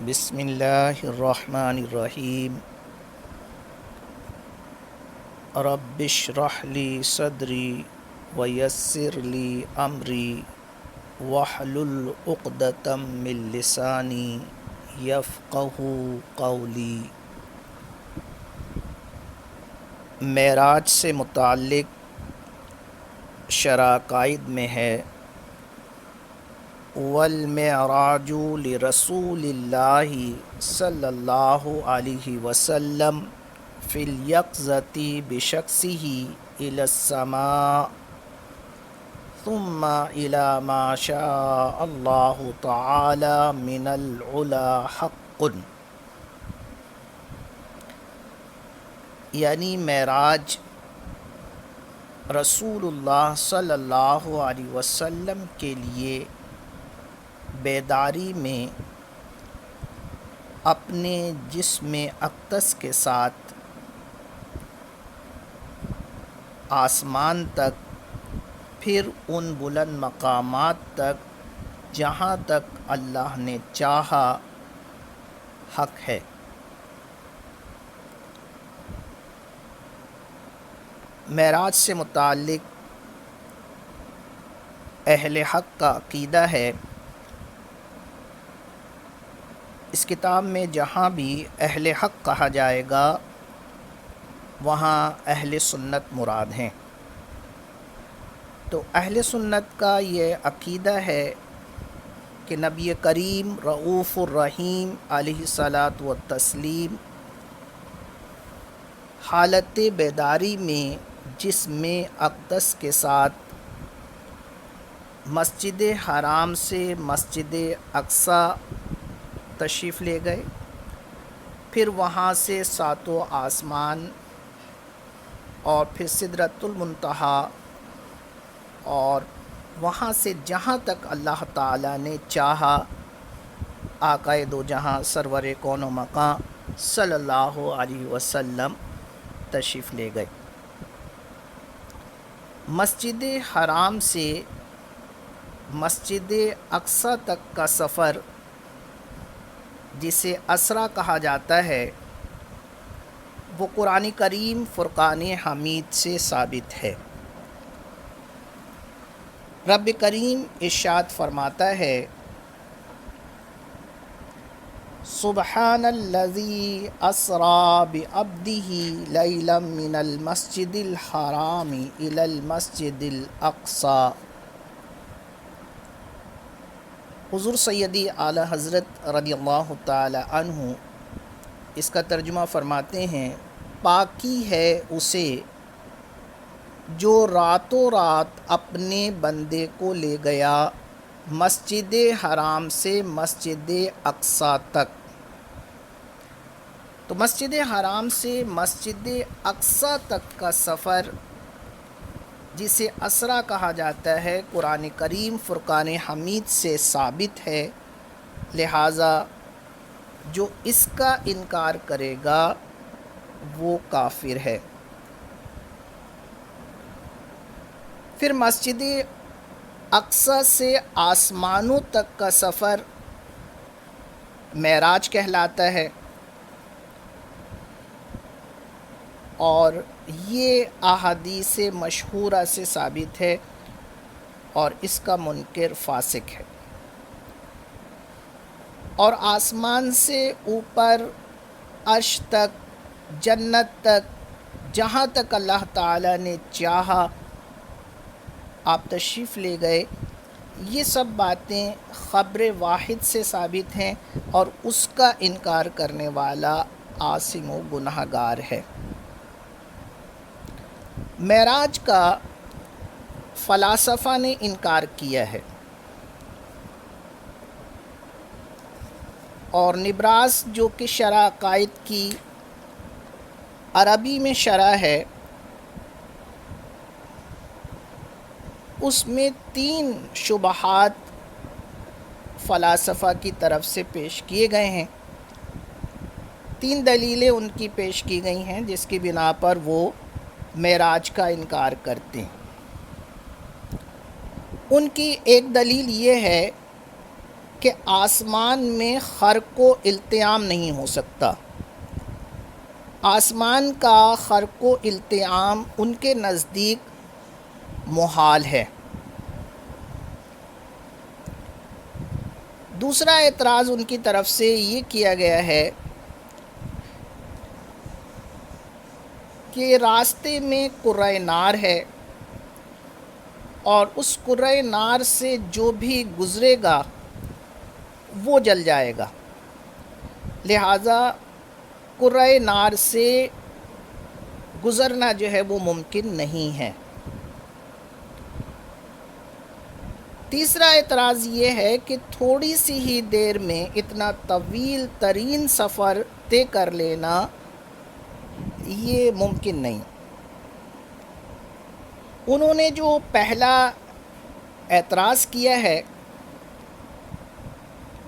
بسم اللہ الرحمن الرحیم رب اشرح لی صدری ویسر لی امری واحلل عقدۃ من لسانی یفقہوا قولی۔ معراج سے متعلق شرح عقائد میں ہے والمعراج لرسول اللہ صلی اللہ علیہ وسلم فی الیقظۃ بشخصہ الی السماء ثم الی ما شاء اللہ تعالی من العلا حق، یعنی معراج رسول اللہ صلی اللہ علیہ وسلم کے لیے بیداری میں اپنے جسم اقدس کے ساتھ آسمان تک، پھر ان بلند مقامات تک جہاں تک اللہ نے چاہا حق ہے۔ معراج سے متعلق اہل حق کا عقیدہ ہے، اس کتاب میں جہاں بھی اہل حق کہا جائے گا وہاں اہل سنت مراد ہیں۔ تو اہل سنت کا یہ عقیدہ ہے کہ نبی کریم رؤوف الرحیم علیہ الصلاۃ والتسلیم حالت بیداری میں جسم اقدس کے ساتھ مسجد حرام سے مسجد اقصی تشریف لے گئے، پھر وہاں سے ساتوں آسمان اور پھر سدرۃ المنتہا، اور وہاں سے جہاں تک اللہ تعالیٰ نے چاہا آقا دو جہاں سرور کون و مکان صلی اللہ علیہ وسلم تشریف لے گئے۔ مسجد حرام سے مسجد اقصی تک کا سفر جسے اسرا کہا جاتا ہے، وہ قرآن کریم فرقان حمید سے ثابت ہے۔ رب کریم ارشاد فرماتا ہے سبحان الذی اسری بعبدہ لیلا من المسجد الحرام الی المسجد الاقصی۔ حضور سیدی اعلی حضرت رضی اللہ تعالی عنہ اس کا ترجمہ فرماتے ہیں، پاکی ہے اسے جو راتوں رات اپنے بندے کو لے گیا مسجد حرام سے مسجد اقصی تک۔ تو مسجد حرام سے مسجد اقصی تک کا سفر جسے اسرا کہا جاتا ہے، قرآن کریم فرقان حمید سے ثابت ہے، لہٰذا جو اس کا انکار کرے گا وہ کافر ہے۔ پھر مسجد اقصی سے آسمانوں تک کا سفر معراج کہلاتا ہے، اور یہ احادیث مشہورہ سے ثابت ہے اور اس کا منکر فاسق ہے۔ اور آسمان سے اوپر عرش تک، جنت تک، جہاں تک اللہ تعالیٰ نے چاہا آپ تشریف لے گئے، یہ سب باتیں خبر واحد سے ثابت ہیں، اور اس کا انکار کرنے والا عاصم و گناہ گار ہے۔ معراج کا فلاسفہ نے انکار کیا ہے، اور نبراس جو کہ شرح عقائد کی عربی میں شرح ہے، اس میں 3 شبہات فلاسفہ کی طرف سے پیش کیے گئے ہیں، 3 دلیلیں ان کی پیش کی گئی ہیں جس کی بنا پر وہ معراج کا انکار کرتے ہیں۔ ان کی ایک دلیل یہ ہے کہ آسمان میں خرق و التیام نہیں ہو سکتا. آسمان کا خرق و التیام ان کے نزدیک محال ہے. دوسرا اعتراض ان کی طرف سے یہ کیا گیا ہے کہ راستے میں کرۂ نار ہے اور اس کرۂ نار سے جو بھی گزرے گا وہ جل جائے گا، لہٰذا کرۂ نار سے گزرنا جو ہے وہ ممکن نہیں ہے. تیسرا اعتراض یہ ہے کہ تھوڑی سی ہی دیر میں اتنا طویل ترین سفر طے کر لینا یہ ممکن نہیں. انہوں نے جو پہلا اعتراض کیا ہے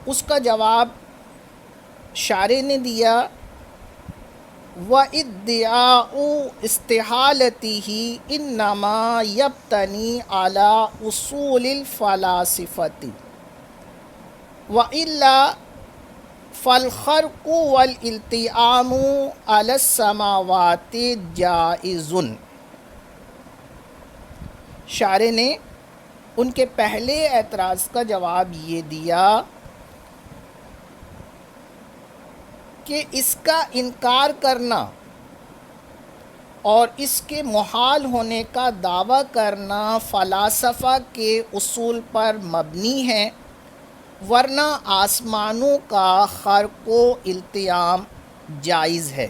اس کا جواب شارح نے دیا، وَإِدِّعَاءُ اسْتِحَالَتِهِ إِنَّمَا يَبْتَنِي عَلَى أُصُولِ الْفَلَاسِفَةِ وَإِلَّا فَالْخَرْقُ وَالِالْتِئَامُ عَلَى السَّمَاوَاتِ جَائِزٌ. شارح نے ان کے پہلے اعتراض کا جواب یہ دیا کہ اس کا انکار کرنا اور اس کے محال ہونے کا دعویٰ کرنا فلاسفہ کے اصول پر مبنی ہے، ورنہ آسمانوں کا خرق و التیام جائز ہے.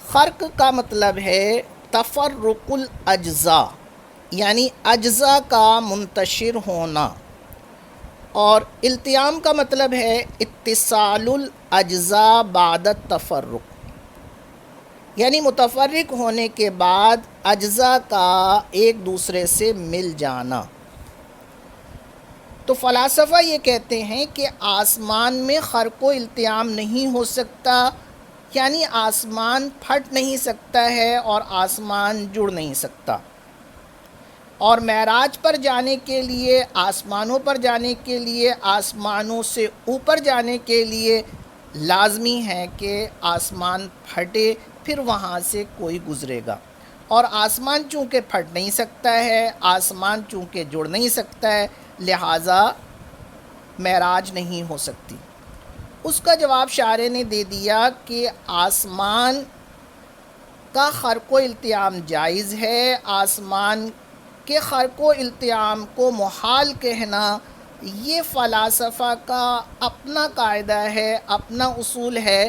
خرق کا مطلب ہے تفرق الاجزاء، یعنی اجزاء کا منتشر ہونا، اور التیام کا مطلب ہے اتصال الاجزاء بعد التفرق، یعنی متفرق ہونے کے بعد اجزاء کا ایک دوسرے سے مل جانا. تو فلاسفہ یہ کہتے ہیں کہ آسمان میں خرق و التیام نہیں ہو سکتا، یعنی آسمان پھٹ نہیں سکتا ہے اور آسمان جڑ نہیں سکتا. اور معراج پر جانے کے لیے، آسمانوں پر جانے کے لیے، آسمانوں سے اوپر جانے کے لیے لازمی ہے کہ آسمان پھٹے پھر وہاں سے کوئی گزرے گا. اور آسمان چونکہ پھٹ نہیں سکتا ہے، آسمان چونکہ جڑ نہیں سکتا ہے، لہٰذا معراج نہیں ہو سکتی. اس کا جواب شارح نے دے دیا کہ آسمان کا خرق و التیام جائز ہے. آسمان کے خرق و التیام کو محال کہنا یہ فلاسفہ کا اپنا قاعدہ ہے، اپنا اصول ہے.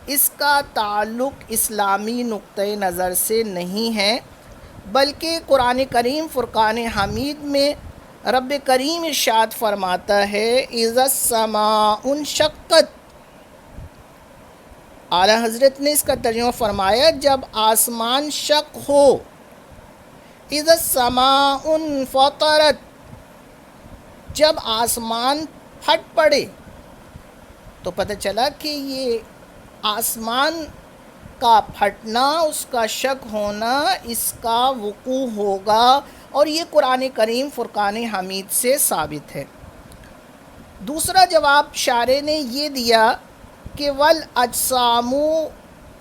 اس کا تعلق اسلامی نقطۂ نظر سے نہیں ہے، بلکہ قرآن کریم فرقان حمید میں رب کریم ارشاد فرماتا ہے اذا السماء انشقت. اعلیٰ حضرت نے اس کا ترجمہ فرمایا جب آسمان شق ہو، اذا السماء انفطرت جب آسمان پھٹ پڑے. تو پتہ چلا کہ یہ آسمان کا پھٹنا، اس کا شق ہونا، اس کا وقوع ہوگا، اور یہ قرآن کریم فرقان حمید سے ثابت ہے. دوسرا جواب شارح نے یہ دیا کہ والاجسام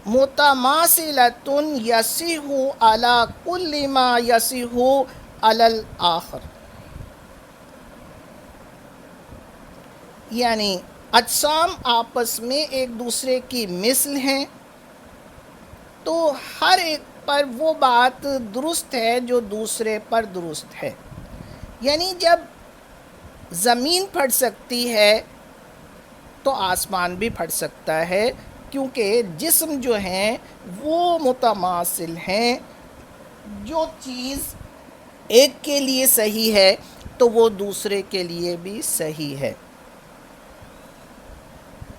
متماثلۃ یصح علی کل ما یصح علی الآخر، یعنی اجسام آپس میں ایک دوسرے کی مثل ہیں، تو ہر ایک پر وہ بات درست ہے جو دوسرے پر درست ہے. یعنی جب زمین پھٹ سکتی ہے تو آسمان بھی پھٹ سکتا ہے، کیونکہ جسم جو ہیں وہ متماثل ہیں. جو چیز ایک کے لیے صحیح ہے تو وہ دوسرے کے لیے بھی صحیح ہے.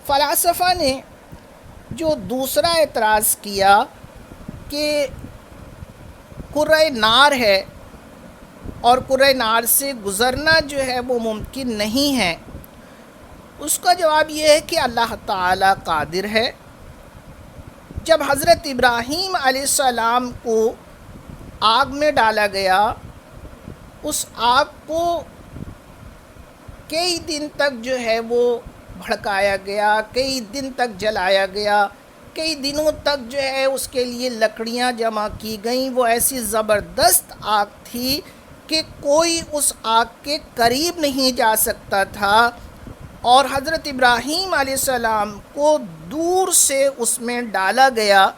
فلاسفہ نے جو دوسرا اعتراض کیا کہ کرۂ نار ہے اور کرۂ نار سے گزرنا جو ہے وہ ممکن نہیں ہے، اس کا جواب یہ ہے کہ اللہ تعالیٰ قادر ہے. جب حضرت ابراہیم علیہ السلام کو آگ میں ڈالا گیا، اس آگ کو کئی دن تک جو ہے وہ بھڑکایا گیا، کئی دن تک جلایا گیا، کئی دنوں تک جو ہے اس کے لیے لکڑیاں جمع کی گئیں۔ وہ ایسی زبردست آگ تھی کہ کوئی اس آگ کے قریب نہیں جا سکتا تھا، اور حضرت ابراہیم علیہ السلام کو دور سے اس میں ڈالا گیا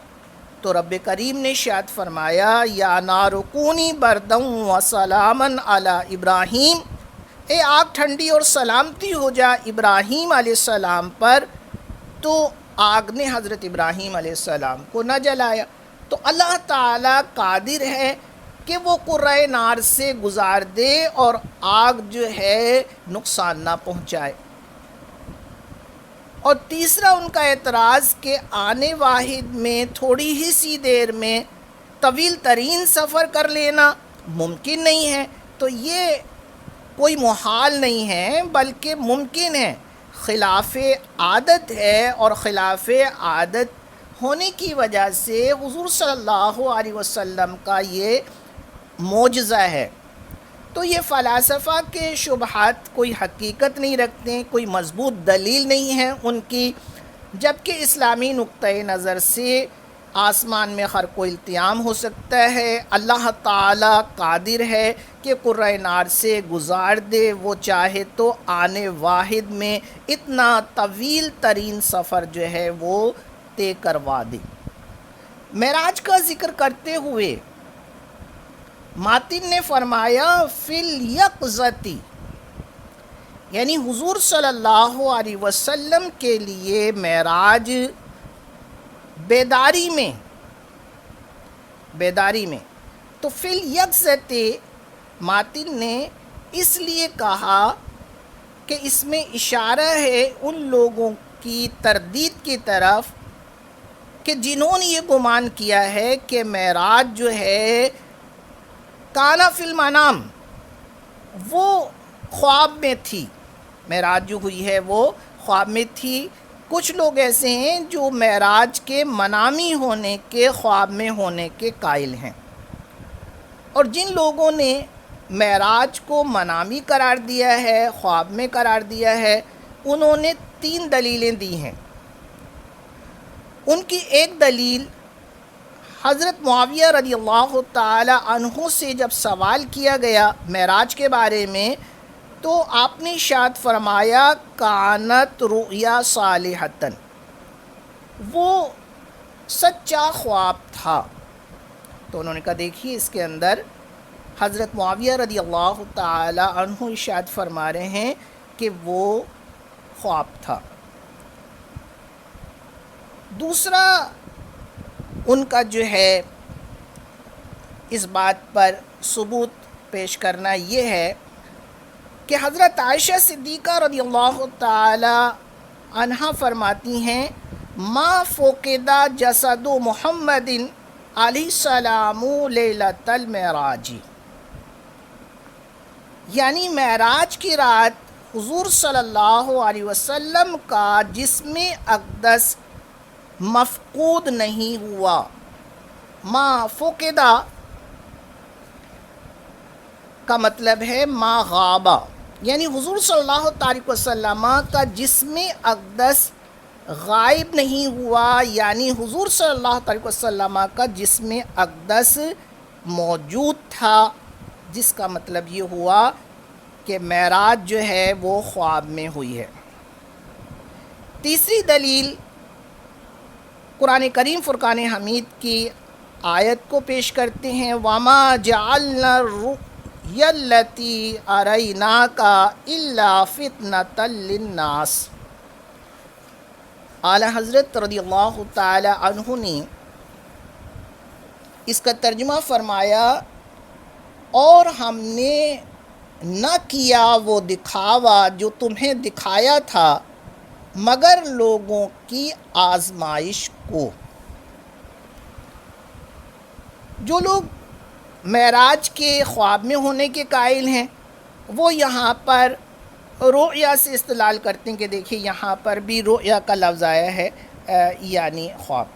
تو رب کریم نے ارشاد فرمایا یا نار کونی بردم و سلامن علی ابراہیم، اے آگ ٹھنڈی اور سلامتی ہو جا ابراہیم علیہ السلام پر۔ تو آگ نے حضرت ابراہیم علیہ السلام کو نہ جلایا۔ تو اللہ تعالیٰ قادر ہے کہ وہ قرۂ نار سے گزار دے اور آگ جو ہے نقصان نہ پہنچائے۔ اور تیسرا ان کا اعتراض کہ آنے واحد میں تھوڑی ہی سی دیر میں طویل ترین سفر کر لینا ممکن نہیں ہے، تو یہ کوئی محال نہیں ہے بلکہ ممکن ہے، خلاف عادت ہے، اور خلاف عادت ہونے کی وجہ سے حضور صلی اللہ علیہ وسلم کا یہ معجزہ ہے۔ تو یہ فلاسفہ کے شبہات کوئی حقیقت نہیں رکھتے، کوئی مضبوط دلیل نہیں ہے ان کی، جبکہ اسلامی نقطۂ نظر سے آسمان میں ہر کوئی التیام ہو سکتا ہے۔ اللہ تعالیٰ قادر ہے کہ قرۂ نار سے گزار دے، وہ چاہے تو آنے واحد میں اتنا طویل ترین سفر جو ہے وہ طے کروا دے۔ معراج کا ذکر کرتے ہوئے ماتن نے فرمایا فی الیقظتی، یعنی حضور صلی اللہ علیہ وسلم کے لیے معراج بیداری میں تو فی الیقظتی ماتن نے اس لیے کہا کہ اس میں اشارہ ہے ان لوگوں کی تردید کی طرف کہ جنہوں نے یہ گمان کیا ہے کہ معراج جو ہے کانا فی المنام، وہ خواب میں تھی، معراج جو ہوئی ہے وہ خواب میں تھی۔ کچھ لوگ ایسے ہیں جو معراج کے منامی ہونے کے، خواب میں ہونے کے قائل ہیں، اور جن لوگوں نے معراج کو منامی قرار دیا ہے، خواب میں قرار دیا ہے، انہوں نے 3 دلیلیں دی ہیں۔ ان کی ایک دلیل، حضرت معاویہ رضی اللہ تعالی عنہ سے جب سوال کیا گیا معراج کے بارے میں تو آپ نے ارشاد فرمایا کانت رؤیا صالحتن، وہ سچا خواب تھا۔ تو انہوں نے کہا دیکھیے اس کے اندر حضرت معاویہ رضی اللہ تعالی عنہ ارشاد فرما رہے ہیں کہ وہ خواب تھا۔ دوسرا ان کا جو ہے اس بات پر ثبوت پیش کرنا یہ ہے کہ حضرت عائشہ صدیقہ رضی اللہ تعالی عنہا فرماتی ہیں ما فقد جسد محمد علیہ السلام لیلۃ المعراج، یعنی معراج کی رات حضور صلی اللہ علیہ وسلم کا جسم اقدس مفقود نہیں ہوا۔ ما فقدہ کا مطلب ہے ما غابہ، یعنی حضور صلی اللہ علیہ وسلم کا جسم اقدس غائب نہیں ہوا، یعنی حضور صلی اللہ علیہ وسلم کا جسم اقدس موجود تھا، جس کا مطلب یہ ہوا کہ معراج جو ہے وہ خواب میں ہوئی ہے۔ تیسری دلیل قرآن کریم فرقان حمید کی آیت کو پیش کرتے ہیں وَمَا جَعَلْنَا الرُّؤْيَا الَّتِي أَرَيْنَاكَ إِلَّا فِتْنَةً لِلنَّاسِ۔ اعلیٰ حضرت رضی اللہ تعالی عنہ نے اس کا ترجمہ فرمایا اور ہم نے نہ کیا وہ دکھاوا جو تمہیں دکھایا تھا مگر لوگوں کی آزمائش کو۔ جو لوگ معراج کے خواب میں ہونے کے قائل ہیں وہ یہاں پر رؤیا سے استدلال کرتے ہیں کہ دیکھیے یہاں پر بھی رؤیا کا لفظ آیا ہے یعنی خواب۔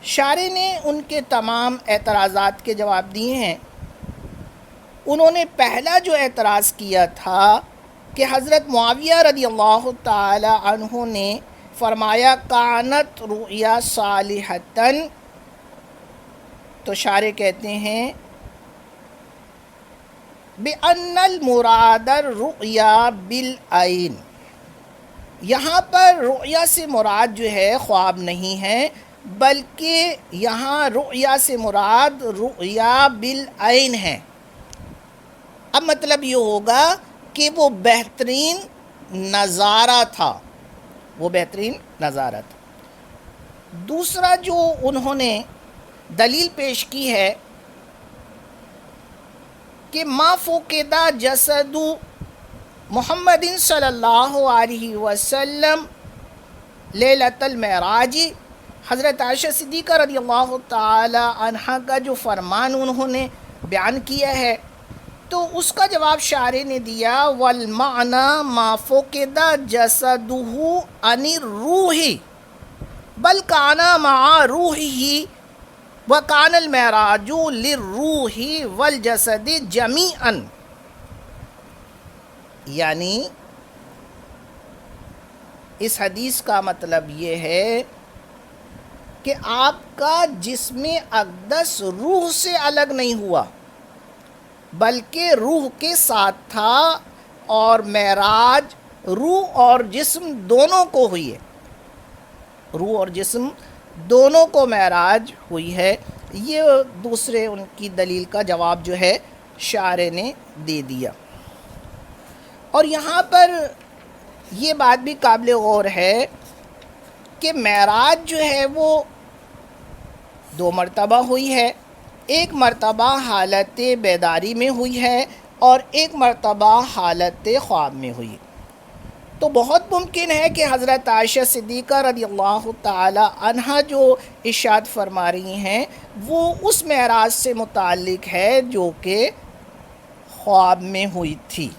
شارح نے ان کے تمام اعتراضات کے جواب دیے ہیں۔ انہوں نے پہلا جو اعتراض کیا تھا کہ حضرت معاویہ رضی اللہ تعالی عنہ نے فرمایا کانت رؤیا صالحتن، تو شارح کہتے ہیں بِأَنَّ الْمُرَادَ الرُّؤْيَا بِالْعَيْنِ، یہاں پر رؤیا سے مراد جو ہے خواب نہیں ہے، بلکہ یہاں رؤیا سے مراد رؤیا بالعین ہے۔ اب مطلب یہ ہوگا کہ وہ بہترین نظارہ تھا، وہ بہترین نظارہ تھا۔ دوسرا جو انہوں نے دلیل پیش کی ہے کہ ما فقد جسد محمد صلی اللہ علیہ وسلم لیلۃ المعراج، حضرت عائشہ صدیقہ رضی اللہ تعالی عنہ کا جو فرمان انہوں نے بیان کیا ہے، تو اس کا جواب شارح نے دیا والمعنی ما فقد جسدہ عن الروح بل کان مع روحہ وکان المعراج للروح والجسد جمیعا، یعنی اس حدیث کا مطلب یہ ہے کہ آپ کا جسم اقدس روح سے الگ نہیں ہوا، بلکہ روح کے ساتھ تھا، اور معراج روح اور جسم دونوں کو ہوئی ہے، روح اور جسم دونوں کو معراج ہوئی ہے۔ یہ دوسرے ان کی دلیل کا جواب جو ہے شارح نے دے دیا۔ اور یہاں پر یہ بات بھی قابل غور ہے کہ معراج جو ہے وہ 2 مرتبہ ہوئی ہے، ایک مرتبہ حالت بیداری میں ہوئی ہے اور ایک مرتبہ حالت خواب میں ہوئی۔ تو بہت ممکن ہے کہ حضرت عائشہ صدیقہ رضی اللہ تعالی عنہ جو ارشاد فرما رہی ہیں وہ اس معراج سے متعلق ہے جو کہ خواب میں ہوئی تھی۔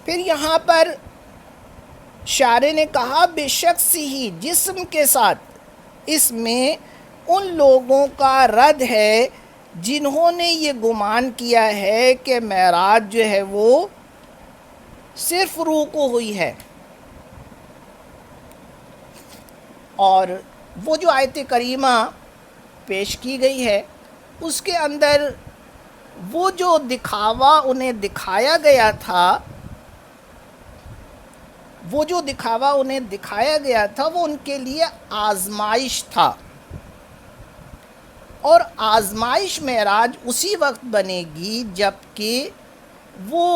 پھر یہاں پر شارح نے کہا بے شخص ہی جسم کے ساتھ، اس میں ان لوگوں کا رد ہے جنہوں نے یہ گمان کیا ہے کہ معراج جو ہے وہ صرف روح کو ہوئی ہے، اور وہ جو آیت کریمہ پیش کی گئی ہے اس کے اندر وہ جو دکھاوا انہیں دکھایا گیا تھا، وہ جو دکھاوا انہیں دکھایا گیا تھا وہ ان کے لیے آزمائش تھا، اور آزمائش معراج اسی وقت بنے گی جب کہ وہ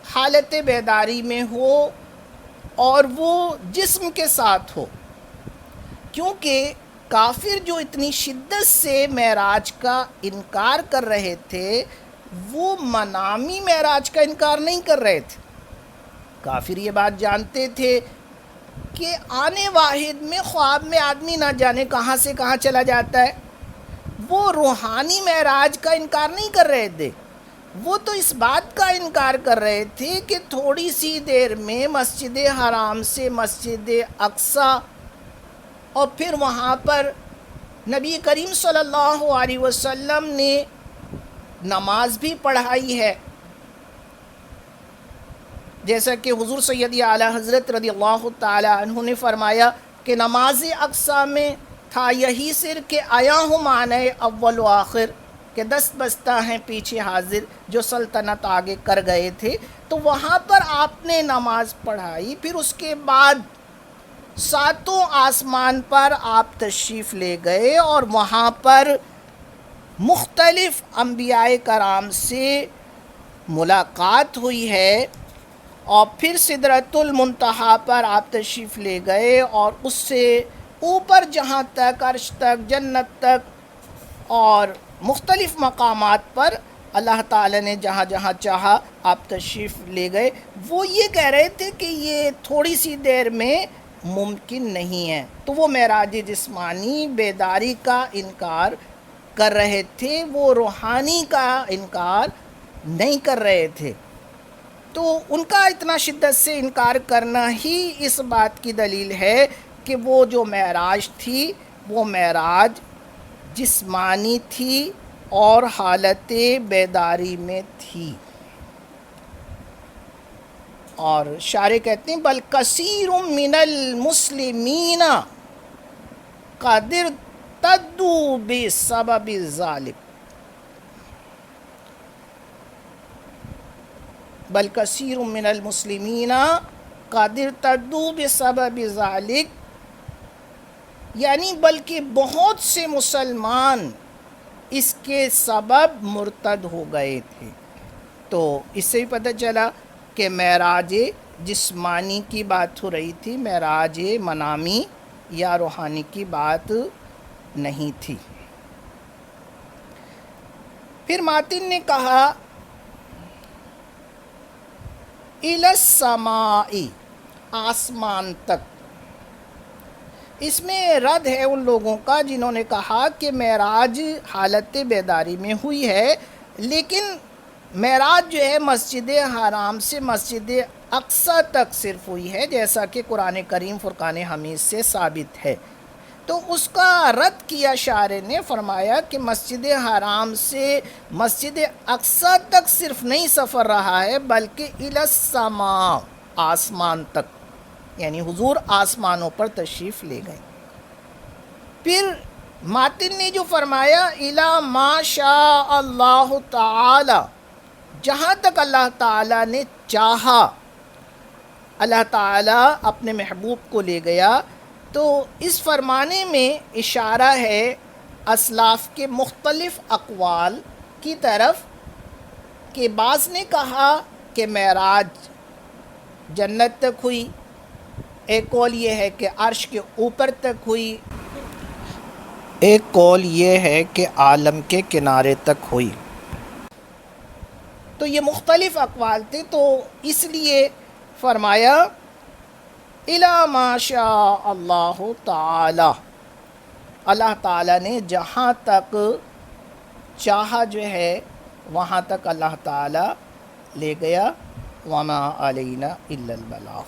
حالت بیداری میں ہو اور وہ جسم کے ساتھ ہو، کیونکہ کافر جو اتنی شدت سے معراج کا انکار کر رہے تھے وہ منامی معراج کا انکار نہیں کر رہے تھے۔ کافر یہ بات جانتے تھے کہ آنے واحد میں خواب میں آدمی نہ جانے کہاں سے کہاں چلا جاتا ہے، وہ روحانی معراج کا انکار نہیں کر رہے تھے، وہ تو اس بات کا انکار کر رہے تھے کہ تھوڑی سی دیر میں مسجد حرام سے مسجد اقصی اور پھر وہاں پر نبی کریم صلی اللہ علیہ وسلم نے نماز بھی پڑھائی ہے، جیسا کہ حضور سیدی اعلیٰ حضرت رضی اللہ تعالی عنہ نے فرمایا کہ نماز اقصی میں تھا یہی سر کہ آیا ہوں معنی اول و آخر، کہ دست بستہ ہیں پیچھے حاضر جو سلطنت آگے کر گئے تھے۔ تو وہاں پر آپ نے نماز پڑھائی، پھر اس کے بعد 7 آسمان پر آپ تشریف لے گئے اور وہاں پر مختلف انبیاء کرام سے ملاقات ہوئی ہے، اور پھر سدرۃ المنتہا پر آپ تشریف لے گئے اور اس سے اوپر جہاں تک عرش تک جنت تک اور مختلف مقامات پر اللہ تعالی نے جہاں جہاں چاہا آپ تشریف لے گئے۔ وہ یہ کہہ رہے تھے کہ یہ تھوڑی سی دیر میں ممکن نہیں ہے، تو وہ معراج جسمانی بیداری کا انکار کر رہے تھے، وہ روحانی کا انکار نہیں کر رہے تھے۔ تو ان کا اتنا شدت سے انکار کرنا ہی اس بات کی دلیل ہے کہ وہ جو معراج تھی وہ معراج جسمانی تھی، اور حالت بیداری میں تھی. اور شارح کہتے ہیں بل کثیر من المسلمین قد ارتدوا بسبب ذلك. بل کثیر من المسلمین قد ارتدوا بسبب ذلك، یعنی بلکہ بہت سے مسلمان اس کے سبب مرتد ہو گئے تھے. تو اس سے بھی پتہ چلا کہ معراج جسمانی کی بات ہو رہی تھی، معراج منامی یا روحانی کی بات نہیں تھی. پھر ماتن نے کہا الی السماء، آسمان تک. اس میں رد ہے ان لوگوں کا جنہوں نے کہا کہ معراج حالت بیداری میں ہوئی ہے، لیکن معراج جو ہے مسجد حرام سے مسجد اقصی تک صرف ہوئی ہے، جیسا کہ قرآن کریم فرقان حمید سے ثابت ہے. تو اس کا رد کیا شارح نے، فرمایا کہ مسجد حرام سے مسجد اقصی تک صرف نہیں سفر رہا ہے بلکہ الی السماء، آسمان تک، یعنی حضور آسمانوں پر تشریف لے گئے. پھر ماتن نے جو فرمایا الی ما شاء اللہ تعالی، جہاں تک اللہ تعالیٰ نے چاہا، اللہ تعالیٰ اپنے محبوب کو لے گیا. تو اس فرمانے میں اشارہ ہے اسلاف کے مختلف اقوال کی طرف، کہ بعض نے کہا کہ معراج جنت تک ہوئی، ایک قول یہ ہے کہ عرش کے اوپر تک ہوئی، ایک قول یہ ہے کہ عالم کے کنارے تک ہوئی. تو یہ مختلف اقوال تھے، تو اس لیے فرمایا الی ما شاء اللہ تعالی، اللہ تعالیٰ نے جہاں تک چاہا جو ہے وہاں تک اللہ تعالیٰ لے گیا. وما علینا الا البلاغ.